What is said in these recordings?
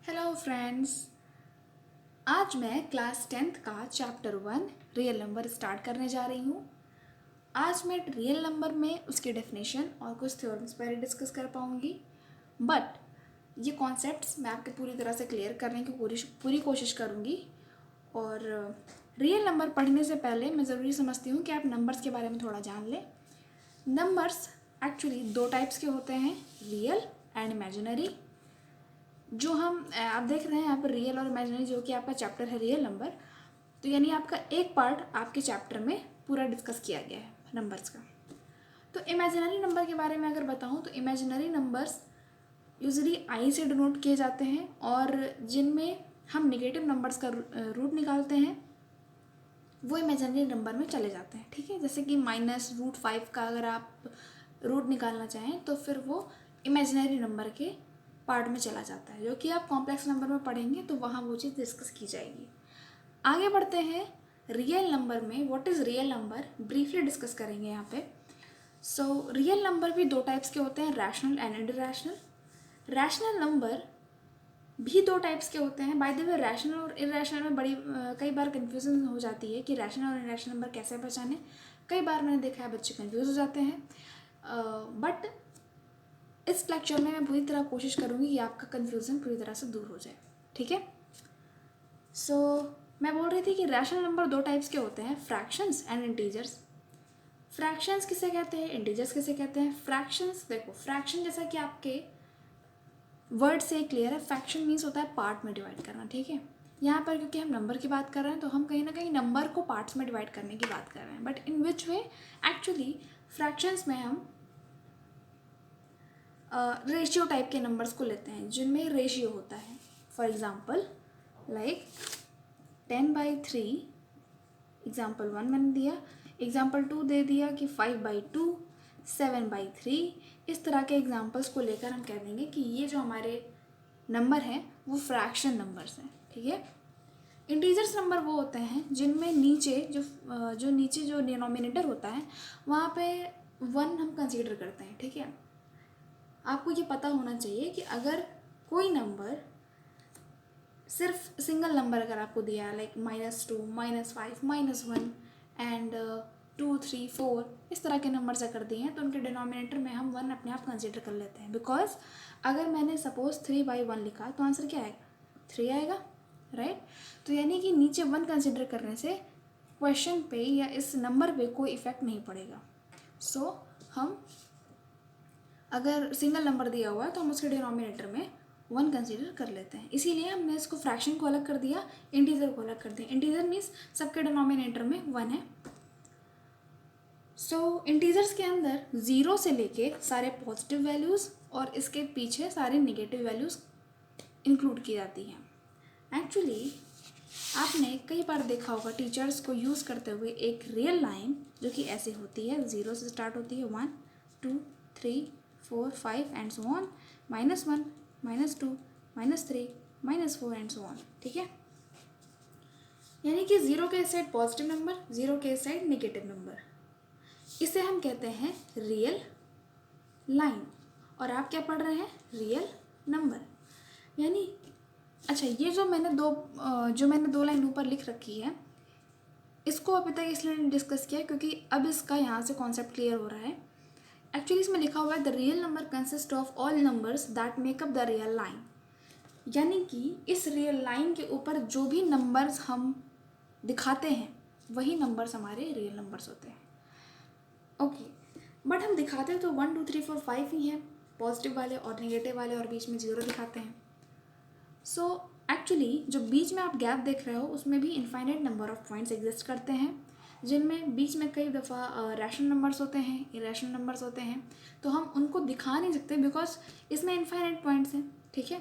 Hello friends. आज मैं class 10th का चैप्टर 1 रियल नंबर स्टार्ट करने जा रही हूँ। आज मैं रियल नंबर में उसकी डेफिनेशन और कुछ थ्योरम्स पर डिस्कस कर पाऊँगी, बट ये कॉन्सेप्ट्स मैं आपके पूरी तरह से क्लियर करने की पूरी कोशिश करूँगी। और रियल नंबर पढ़ने से पहले मैं ज़रूरी समझती हूँ कि आप नंबर्स के बारे में थोड़ा जान लें। नंबर्स एक्चुअली दो टाइप्स के होते हैं, रियल एंड इमेजिनरी। जो हम आप देख रहे हैं यहाँ पर रियल और इमेजिनरी, जो कि आपका चैप्टर है रियल नंबर, तो यानी आपका एक पार्ट आपके चैप्टर में पूरा डिस्कस किया गया है नंबर्स का। तो इमेजिनरी नंबर के बारे में अगर बताऊँ तो इमेजिनरी नंबर्स यूजली आई से डिनोट किए जाते हैं और जिनमें हम नेगेटिव नंबर्स का रूट निकालते हैं वो इमेजिनरी नंबर में चले जाते हैं। ठीक है, जैसे कि -√5 का अगर आप रूट निकालना चाहें तो फिर वो इमेजिनरी नंबर के पार्ट में चला जाता है, जो कि आप कॉम्प्लेक्स नंबर में पढ़ेंगे तो वहाँ वो चीज़ डिस्कस की जाएगी। आगे बढ़ते हैं रियल नंबर में। What is real number briefly discuss करेंगे यहाँ पे। सो रियल नंबर भी दो टाइप्स के होते हैं, rational and irrational. Rational number भी दो टाइप्स के होते हैं। बाय द वे रैशनल और इरैशनल में बड़ी कई बार कन्फ्यूजन हो जाती है कि रैशनल और इरैशनल नंबर कैसे पहचाने। कई बार मैंने देखा है बच्चे कन्फ्यूज हो जाते हैं, बट इस लेक्चर में मैं पूरी तरह कोशिश करूँगी कि आपका कन्फ्यूज़न पूरी तरह से दूर हो जाए। ठीक है, सो मैं बोल रही थी कि रैशनल नंबर दो टाइप्स के होते हैं, फ्रैक्शंस एंड इंटीजर्स। फ्रैक्शंस किसे कहते हैं, इंटीजर्स किसे कहते हैं। फ्रैक्शंस, देखो फ्रैक्शन जैसा कि आपके वर्ड से क्लियर है, फ्रैक्शन मीन्स होता है पार्ट में डिवाइड करना। ठीक है, यहाँ पर क्योंकि हम नंबर की बात कर रहे हैं तो हम कहीं ना कहीं नंबर को पार्ट्स में डिवाइड करने की बात कर रहे हैं, but in which way actually fractions में हम रेशियो टाइप के नंबर्स को लेते हैं जिनमें रेशियो होता है। फॉर एग्ज़ाम्पल लाइक 10/3, एग्ज़ाम्पल 1 मैंने दिया, एग्ज़ाम्पल 2 दे दिया कि 5/2, 7/3। इस तरह के एग्जाम्पल्स को लेकर हम कह देंगे कि ये जो हमारे नंबर हैं वो फ्रैक्शन नंबर्स हैं। ठीक है, इंटीजर्स नंबर वो होते हैं जिनमें नीचे जो डिनोमिनेटर होता है वहाँ पे 1 हम कंसीडर करते हैं। ठीक है, आपको ये पता होना चाहिए कि अगर कोई नंबर सिर्फ सिंगल नंबर अगर आपको दिया है लाइक -2, -5, -1 एंड 2, 3, 4 इस तरह के नंबर्स अगर दिए हैं तो उनके डिनोमिनेटर में हम 1 अपने आप कंसिडर कर लेते हैं। बिकॉज अगर मैंने सपोज 3/1 लिखा तो आंसर क्या आएगा, 3 आएगा, राइट। तो यानी कि नीचे 1 कंसिडर करने से क्वेश्चन पे या इस नंबर पे कोई इफेक्ट नहीं पड़ेगा। सो हम अगर सिंगल नंबर दिया हुआ है तो हम उसके डिनोमिनेटर में 1 कंसीडर कर लेते हैं। इसीलिए हमने इसको फ्रैक्शन को अलग कर दिया, इंटीजर को अलग कर दिया। इंटीजर मीन्स सबके डिनोमिनेटर में 1 है। सो इंटीजर्स के अंदर 0 से लेके सारे पॉजिटिव वैल्यूज़ और इसके पीछे सारे नेगेटिव वैल्यूज़ इंक्लूड की जाती हैं। एक्चुअली आपने कई बार देखा होगा टीचर्स को यूज़ करते हुए एक रियल लाइन जो कि ऐसे होती है, 0 से स्टार्ट होती है, 1, 2, 3, 4, 5 and so on, -1, -2, -3, -4 and so on. ठीक है, यानी कि 0 के साइड पॉजिटिव नंबर, 0 के साइड नेगेटिव नंबर, इसे हम कहते हैं रियल लाइन। और आप क्या पढ़ रहे हैं, रियल नंबर। यानी अच्छा, ये जो मैंने दो लाइन ऊपर लिख रखी है इसको अभी तक इसलिए नहीं डिस्कस किया क्योंकि अब इसका यहाँ से कॉन्सेप्ट क्लियर हो रहा है। एक्चुअली इसमें लिखा हुआ है the real number consist of all numbers that make up the real line. यानी कि इस रियल लाइन के ऊपर जो भी नंबर्स हम दिखाते हैं वही नंबर्स हमारे रियल नंबर्स होते हैं। ओके, बट हम दिखाते तो 1, 2, 3, 4, 5 ही हैं, पॉजिटिव वाले और नेगेटिव वाले, और बीच में 0 दिखाते हैं। सो एक्चुअली जो बीच में आप गैप देख रहे हो उसमें भी infinite number of points exist करते हैं, जिनमें बीच में कई दफ़ा रैशनल नंबर्स होते हैं, इरेशनल नंबर्स होते हैं। तो हम उनको दिखा नहीं सकते बिकॉज इसमें इनफाइनाइट पॉइंट्स हैं। ठीक है,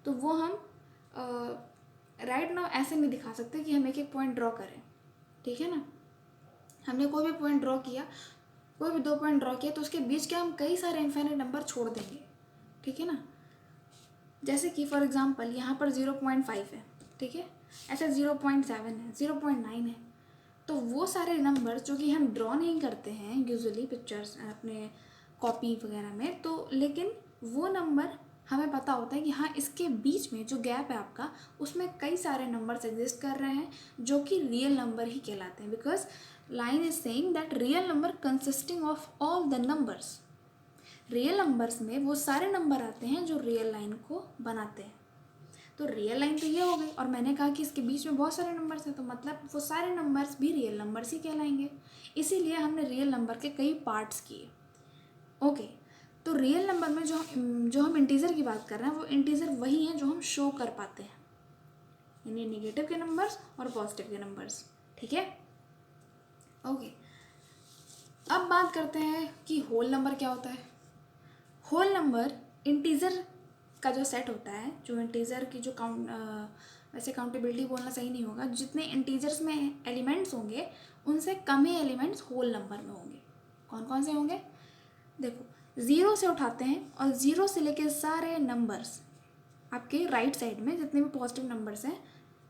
तो वो हम राइट नाउ ऐसे नहीं दिखा सकते कि हम एक एक पॉइंट ड्रॉ करें। ठीक है ना, हमने कोई भी पॉइंट ड्रॉ किया, कोई भी 2 पॉइंट ड्रॉ किया तो उसके बीच के हम कई सारे इनफाइनाइट नंबर छोड़ देंगे। ठीक है ना, जैसे कि फॉर एग्जांपल यहाँ पर 0.5 है, ठीक है, ऐसे 0.7 है, 0.9 है। तो वो सारे नंबर जो कि हम ड्रॉ नहीं करते हैं यूजुअली पिक्चर्स अपने कॉपी वगैरह में, तो लेकिन वो नंबर हमें पता होता है कि हाँ इसके बीच में जो गैप है आपका उसमें कई सारे नंबर्स एग्जिस्ट कर रहे हैं जो कि रियल नंबर ही कहलाते हैं, because line is saying that real number consisting of all the numbers. Real numbers में वो सारे नंबर आते हैं जो रियल लाइन को बनाते हैं। तो रियल लाइन तो ये हो गई, और मैंने कहा कि इसके बीच में बहुत सारे नंबर्स हैं, तो मतलब वो सारे नंबर्स भी रियल नंबर्स ही कहलाएंगे। इसीलिए हमने रियल नंबर के कई पार्ट्स किए। ओके, तो रियल नंबर में जो हम इंटीजर की बात कर रहे हैं वो इंटीजर वही हैं जो हम शो कर पाते हैं, यानी नेगेटिव के नंबर्स और पॉजिटिव के नंबर्स। ठीक है, ओके। अब बात करते हैं कि होल नंबर क्या होता है। होल नंबर इंटीजर का जो सेट होता है, जो इंटीजर की जो वैसे काउंटेबिलिटी बोलना सही नहीं होगा, जितने इंटीजर्स में एलिमेंट्स होंगे उनसे कम ही एलिमेंट्स होल नंबर में होंगे। कौन कौन से होंगे? देखो, 0 से उठाते हैं और 0 से लेके सारे नंबर्स आपके राइट साइड में जितने भी पॉजिटिव नंबर्स हैं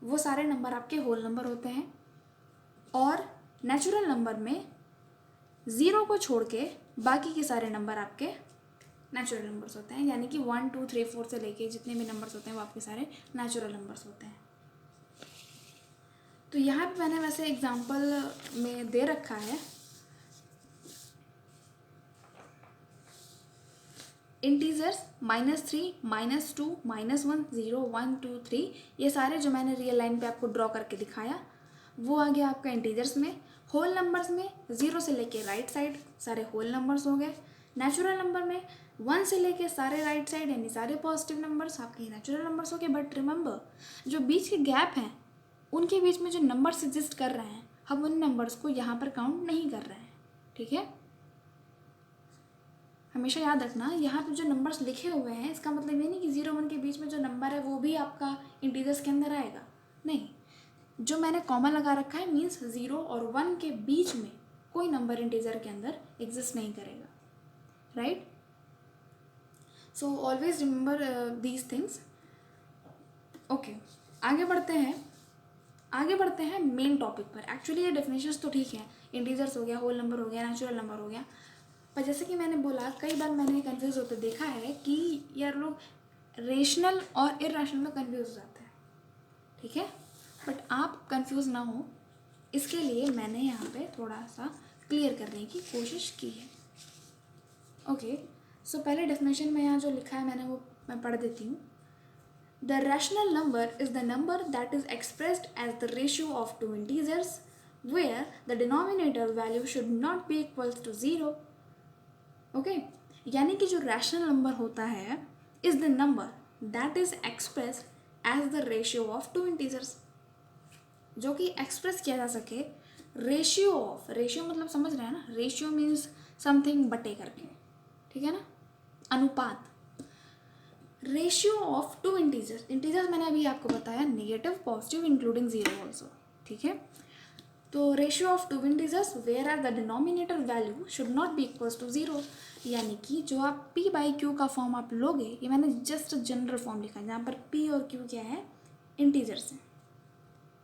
वो सारे नंबर आपके होल नंबर होते हैं। और नेचुरल नंबर में 0 को छोड़ के बाकी के सारे नंबर आपके नेचुरल नंबर्स होते हैं, यानी कि 1 2 3 4 से लेके जितने भी नंबर्स होते हैं वो आपके सारे नेचुरल नंबर्स होते हैं। तो यहाँ पे मैंने वैसे एग्जांपल में दे रखा है इंटीजर्स -3 -2 -1 0 1 2 3, ये सारे जो मैंने रियल लाइन पे आपको ड्रॉ करके दिखाया वो आ गया आपका इंटीजर्स में। होल नंबर्स में 0 से लेके राइट साइड सारे होल नंबर्स हो गए। नेचुरल नंबर में 1 से लेके सारे राइट साइड यानी सारे पॉजिटिव नंबर्स आपके नेचुरल नंबर्स हो गए। बट रिमेंबर, जो बीच के गैप हैं उनके बीच में जो नंबर्स एग्जिस्ट कर रहे हैं हम उन नंबर्स को यहाँ पर काउंट नहीं कर रहे हैं। ठीक है, हमेशा याद रखना यहाँ पे जो नंबर्स लिखे हुए हैं इसका मतलब ये नहीं कि 0 1 के बीच में जो नंबर है वो भी आपका इंटीजर्स के अंदर आएगा। नहीं, जो मैंने कॉमा लगा रखा है मीन्स 0 और 1 के बीच में कोई नंबर इंटीजर के अंदर एग्जिस्ट नहीं करेगा। Right, so always remember these things. Okay, आगे बढ़ते हैं मेन टॉपिक पर। एक्चुअली ये डेफिनेशंस तो ठीक है, इंटीजर्स हो गया, होल नंबर हो गया, नेचुरल नंबर हो गया, पर जैसे कि मैंने बोला कई बार मैंने कंफ्यूज होते देखा है कि यार लोग रेशनल और इरेशनल में कंफ्यूज हो जाते हैं। ठीक है, बट आप कंफ्यूज ना हो इसके लिए मैंने यहाँ पे थोड़ा सा क्लियर करने की कोशिश की है। ओके, सो पहले डेफिनेशन में यहाँ जो लिखा है मैं पढ़ देती हूँ। The rational number is the number that is expressed as the ratio of two integers where the denominator value should not be equals to 0। Okay, यानी कि जो रैशनल नंबर होता है is the number that is expressed as the ratio of two integers, जो कि express किया जा सके रेशियो ऑफ, रेशियो मतलब समझ रहे हैं ना, रेशियो मीन्स समथिंग बटे करके, ठीक है ना, अनुपात। Ratio of two integers, integers मैंने अभी आपको बताया नेगेटिव पॉजिटिव इंक्लूडिंग 0 ऑल्सो। ठीक है, तो ratio of two integers where as the denominator value should not be equals to 0, यानी कि जो आप p/q का फॉर्म आप लोगे, ये मैंने जस्ट जनरल फॉर्म लिखा है जहाँ पर p और q क्या है, इंटीजर्स हैं।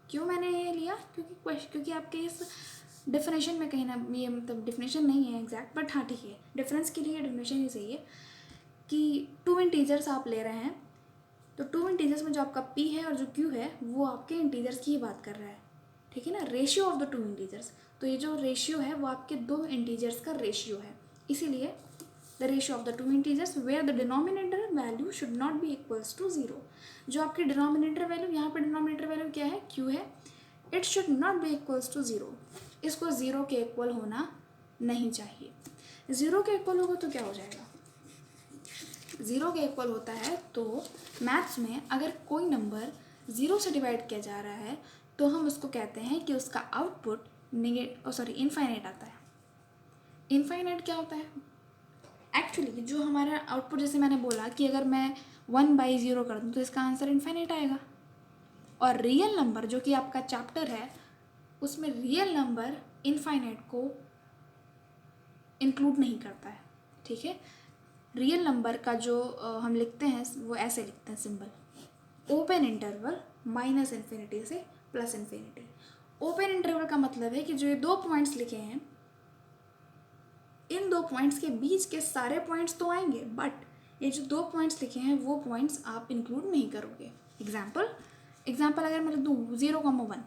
क्यों मैंने ये लिया? क्योंकि आपके इस डेफिनेशन में कहीं ना, ये मतलब डेफिनेशन नहीं है एग्जैक्ट, बट हाँ ठीक है, डिफरेंस के लिए डेफिनेशन ही सही है कि टू इंटीजर्स आप ले रहे हैं, तो टू इंटीजर्स में जो आपका p है और जो q है वो आपके इंटीजर्स की ही बात कर रहा है। ठीक है ना, ratio of the two integers, तो ये जो रेशियो है वो आपके दो इंटीजर्स का रेशियो है, इसीलिए the ratio of the two integers where the denominator value should not be equals to 0। जो आपकी डिनोमिनेटर वैल्यू, यहाँ पर डिनोमिनेटर वैल्यू क्या है, q है, it should not be equals to 0, इसको 0 के इक्वल होना नहीं चाहिए। 0 के इक्वल होगा तो क्या हो जाएगा, 0 के इक्वल होता है तो मैथ्स में अगर कोई नंबर 0 से डिवाइड किया जा रहा है तो हम उसको कहते हैं कि उसका आउटपुट इनफाइनाइट आता है। इनफाइनाइट क्या होता है? एक्चुअली जो हमारा आउटपुट, जैसे मैंने बोला कि अगर मैं 1/0 कर दूँ तो इसका आंसर इनफाइनाइट आएगा। और रियल नंबर जो कि आपका चैप्टर है उसमें रियल नंबर इनफाइनाइट को इंक्लूड नहीं करता है। ठीक है, रियल नंबर का जो हम लिखते हैं वो ऐसे लिखते हैं सिंबल, ओपन इंटरवल -∞ से +∞। ओपन इंटरवल का मतलब है कि जो ये दो पॉइंट्स लिखे हैं इन दो पॉइंट्स के बीच के सारे पॉइंट्स तो आएंगे, बट ये जो 2 पॉइंट्स लिखे हैं वो पॉइंट्स आप इंक्लूड नहीं करोगे। एग्जाम्पल अगर मैं लिख दूँ 0,1,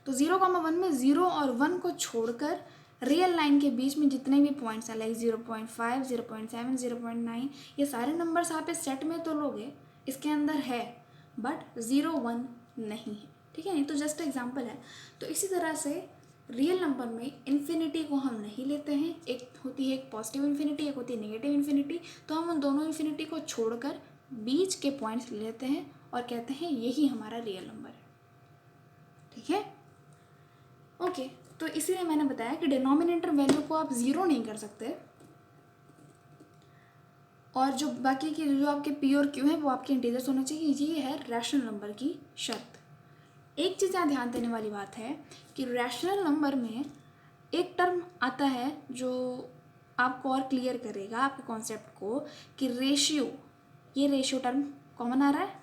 तो 0,1 में 0 और 1 को छोड़कर रियल लाइन के बीच में जितने भी पॉइंट्स हैं लाइक 0.5, 0.7, 0.9, ये सारे नंबर्स आप इस सेट में तो लोगे, इसके अंदर है, बट 0, 1 नहीं है, ठीक है। ये तो जस्ट एग्जाम्पल है। तो इसी तरह से रियल नंबर में इन्फिनिटी को हम नहीं लेते हैं। एक होती है एक पॉजिटिव इन्फिनिटी, एक होती है नेगेटिव इन्फिनिटी। तो हम उन दोनों इन्फिनिटी को छोड़कर बीच के पॉइंट्स ले लेते हैं और कहते हैं यही हमारा रियल नंबर है, ठीक है। ओके, तो इसीलिए मैंने बताया कि डिनोमिनेटर वैल्यू को आप 0 नहीं कर सकते, और जो बाकी की जो आपके पी और क्यू हैं वो आपके इंटीजर्स होने चाहिए। ये है रैशनल नंबर की शर्त। एक चीज़ यहाँ ध्यान देने वाली बात है कि रैशनल नंबर में एक टर्म आता है जो आपको और क्लियर करेगा आपके कॉन्सेप्ट को, कि रेशियो, ये रेशियो टर्म कॉमन आ रहा है।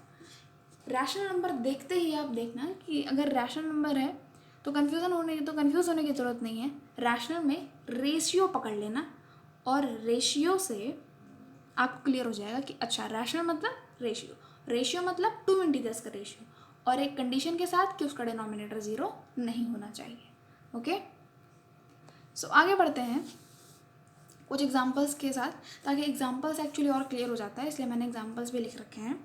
रैशनल नंबर देखते ही आप देखना कि अगर रैशनल नंबर है तो कंफ्यूज होने की ज़रूरत नहीं है। रैशनल में रेशियो पकड़ लेना और रेशियो से आपको क्लियर हो जाएगा कि अच्छा रैशनल मतलब रेशियो मतलब 2 इंटीजर्स का रेशियो, और एक कंडीशन के साथ कि उसका डिनोमिनेटर 0 नहीं होना चाहिए। ओके, सो आगे बढ़ते हैं कुछ एग्जांपल्स के साथ, ताकि एग्जांपल्स एक्चुअली और क्लियर हो जाता है, इसलिए मैंने एग्जांपल्स भी लिख रखे हैं।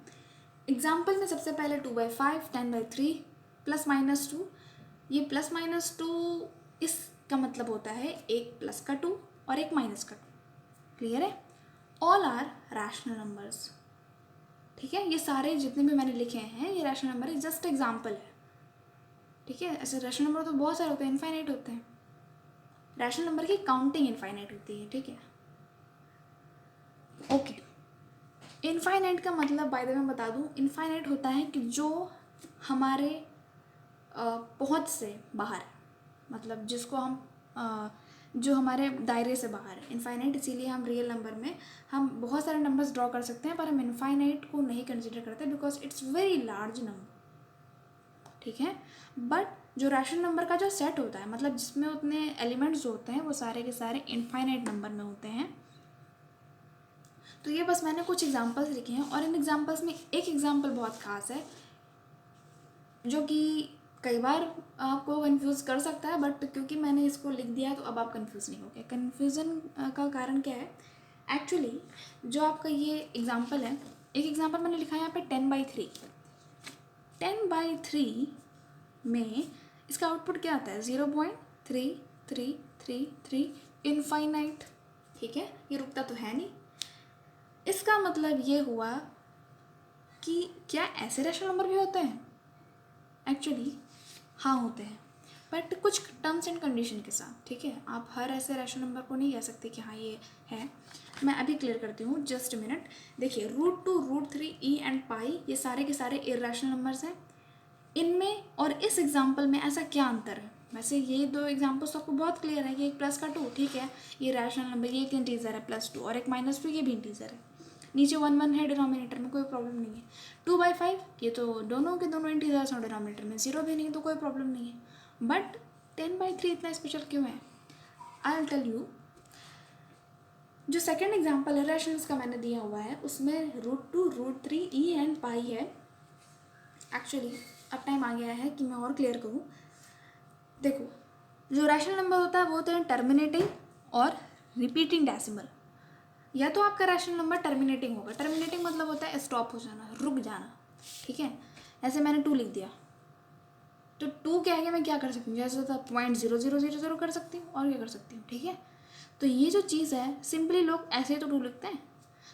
एग्जांपल में सबसे पहले 2/5, 10/3, +-2। ये +-2 इसका मतलब होता है एक प्लस का 2 और एक माइनस का 2। क्लियर है? ऑल आर रैशनल नंबर्स, ठीक है। ये सारे जितने भी मैंने लिखे हैं ये रैशनल नंबर है, जस्ट एग्जांपल है, ठीक है। ऐसे रैशनल नंबर तो बहुत सारे होते हैं, इनफाइनाइट होते हैं। रैशनल नंबर की काउंटिंग इनफाइनाइट होती है, ठीक है। ओके, इनफाइनाइट का मतलब बाय द वे मैं बता दूं, इनफाइनाइट होता है कि जो हमारे पहुंच से बाहर है, मतलब जिसको हम जो हमारे दायरे से बाहर है। इनफाइनाइट इसीलिए हम रियल नंबर में हम बहुत सारे नंबर्स ड्रॉ कर सकते हैं, पर हम इनफाइनाइट को नहीं कंसिडर करते because it's very large number, ठीक है। बट जो रैशनल नंबर का जो सेट होता है, मतलब जिसमें उतने एलिमेंट्स जो होते हैं वो सारे के सारे इनफाइनाइट नंबर में होते हैं। तो ये बस मैंने कुछ एग्जांपल्स लिखे हैं, और इन एग्जांपल्स में एक एग्जांपल बहुत ख़ास है जो कि कई बार आपको कंफ्यूज कर सकता है, बट क्योंकि मैंने इसको लिख दिया है तो अब आप कंफ्यूज नहीं होगे। कन्फ्यूज़न का कारण क्या है? एक्चुअली जो आपका ये एग्जांपल है, एक एग्जांपल मैंने लिखा है यहाँ पे 10/3। 10/3 में इसका आउटपुट क्या आता है? 0.3333 इनफाइनाइट, ठीक है। ये रुकता तो है नहीं। इसका मतलब ये हुआ कि क्या ऐसे रैशनल नंबर भी होते हैं? एक्चुअली हाँ होते हैं, बट कुछ टर्म्स एंड कंडीशन के साथ, ठीक है। आप हर ऐसे रैशनल नंबर को नहीं कह सकते कि हाँ ये है। मैं अभी क्लियर करती हूँ, जस्ट मिनट। देखिए √2, √3, e एंड पाई, ये सारे के सारे इरेशनल नंबर्स हैं। इनमें और इस एग्जाम्पल में ऐसा क्या अंतर है? वैसे ये 2 एग्जाम्पल्स तो आपको बहुत क्लियर है कि एक प्लस का 2, ठीक है, ये रैशनल नंबर, ये एक इंटीजर है +2, और एक -2, ये भी इंटीजर है। नीचे 1 है डिनोमिनेटर में, कोई प्रॉब्लम नहीं है। 2/5 ये तो दोनों के दोनों इंटीजर्स और डिनोमिनेटर में 0 भी नहीं, तो कोई प्रॉब्लम नहीं है। बट 10/3 इतना स्पेशल क्यों है? I will tell you. जो सेकेंड एग्जाम्पल है रैशनल्स का मैंने दिया हुआ है, उसमें √2, √3, e एंड पाई है। एक्चुअली अब टाइम आ गया है कि मैं और क्लियर करूँ। देखो, जो रैशनल नंबर होता है वो होते हैं टर्मिनेटिंग और रिपीटिंग डेसिमल। या तो आपका रैशनल नंबर टर्मिनेटिंग होगा, टर्मिनेटिंग मतलब होता है स्टॉप हो जाना, रुक जाना, ठीक है। ऐसे मैंने 2 लिख दिया, तो 2 के आगे मैं क्या कर सकती हूँ? जैसे होता है 0.0000 कर सकती हूँ, और क्या कर सकती हूँ, ठीक है। तो ये जो चीज़ है, सिंपली लोग ऐसे तो 2 लिखते हैं,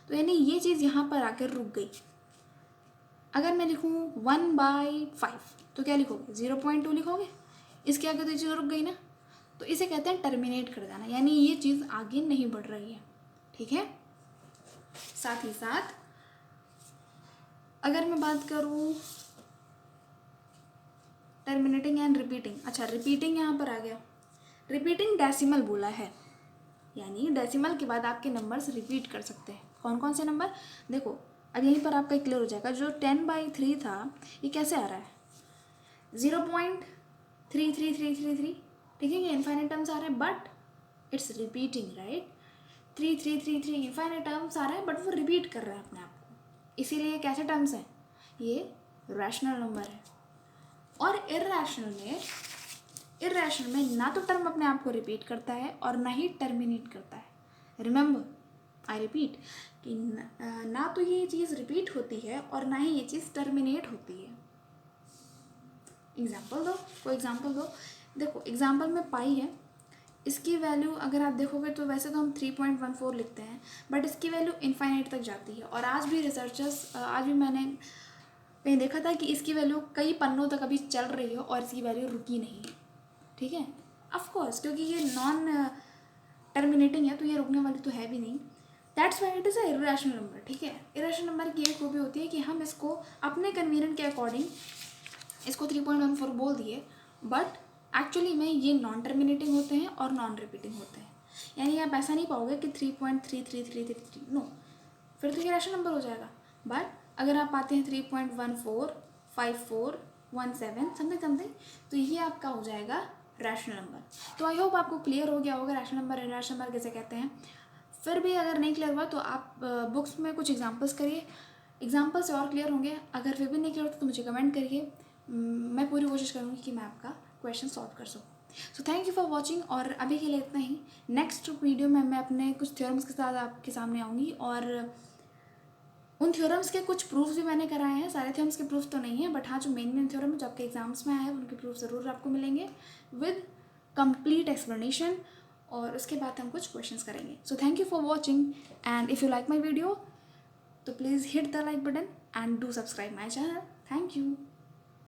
तो यानी ये चीज़ यहाँ पर आकर रुक गई। अगर मैं लिखूँ 1/5 तो क्या लिखोगे? 0.2 लिखोगे। इसके आगे तो ये चीज़ रुक गई ना, तो इसे कहते हैं टर्मिनेट कर जाना, यानी ये चीज़ आगे नहीं बढ़ रही है, ठीक है। साथ ही साथ अगर मैं बात करूँ टर्मिनेटिंग एंड रिपीटिंग, अच्छा रिपीटिंग यहाँ पर आ गया। रिपीटिंग डेसिमल बोला है, यानी डेसिमल के बाद आपके नंबर्स रिपीट कर सकते हैं। कौन कौन से नंबर? देखो अब यहीं पर आपका क्लियर हो जाएगा। जो 10/3 था ये कैसे आ रहा है? 0.33333, ठीक है। ये इनफाइनाइट टर्म्स आ रहे हैं, but it's repeating, right. 3 3 3 3 infinite terms आ रहे हैं, बट वो रिपीट कर रहे हैं अपने आप को, इसीलिए कैसे टर्म्स हैं, ये रैशनल नंबर है। और इर्रेशनल में ना तो टर्म अपने आप को रिपीट करता है और ना ही टर्मिनेट करता है। रिमेंबर, आई रिपीट कि ना तो ये चीज़ रिपीट होती है और ना ही ये चीज़ टर्मिनेट होती है। एग्जाम्पल दो, कोई एग्जाम्पल दो। देखो एग्जाम्पल में पाई है, इसकी वैल्यू अगर आप देखोगे तो वैसे तो हम 3.14 लिखते हैं, बट इसकी वैल्यू इनफाइनाइट तक जाती है। और आज भी रिसर्चर्स, आज भी मैंने कहीं देखा था कि इसकी वैल्यू कई पन्नों तक अभी चल रही है और इसकी वैल्यू रुकी नहीं है। ठीक है, ऑफकोर्स क्योंकि ये नॉन टर्मिनेटिंग है तो ये रुकने वाली तो है भी नहीं। That's why it is a irrational number. ठीक है, इरेशनल नंबर की एक खूबी होती है कि हम इसको अपने कन्वीनियंट के अकॉर्डिंग इसको 3.14 बोल दिए, बट एक्चुअली में ये नॉन टर्मिनेटिंग होते हैं और नॉन रिपीटिंग होते हैं। यानी आप ऐसा नहीं पाओगे कि 3.3333, नो, फिर तो ये रैशनल नंबर हो जाएगा। बट अगर आप पाते हैं 3.14, 54, 17 समथिंग, तो ये आपका हो जाएगा रैशनल नंबर। तो आई होप आपको क्लियर हो गया होगा रैशनल नंबर इरेशनल नंबर कैसे कहते हैं। फिर भी अगर नहीं क्लियर हुआ तो आप बुक्स में कुछ एग्जांपल्स करिए, एग्जांपल से और क्लियर होंगे। अगर फिर भी नहीं क्लियर होता तो मुझे कमेंट करिए, मैं पूरी कोशिश करूँगी कि मैं आपका क्वेश्चन सॉल्व कर सकूँ। सो थैंक यू फॉर वॉचिंग, और अभी के लिए इतना ही। नेक्स्ट वीडियो में मैं अपने कुछ थ्योरम्स के साथ आपके सामने आऊँगी, और उन थ्योरम्स के कुछ प्रूफ्स भी मैंने कराए हैं। सारे थ्योरम्स के प्रूफ तो नहीं है, बट हाँ जो मेन थ्योरम जो आपके एग्जाम्स में आए हैं उनके प्रूफ ज़रूर आपको मिलेंगे विद कंप्लीट एक्सप्लेनेशन, और उसके बाद हम कुछ क्वेश्चंस करेंगे। So thank you for watching, and if you like my video तो please hit the like button and do subscribe my channel. Thank you.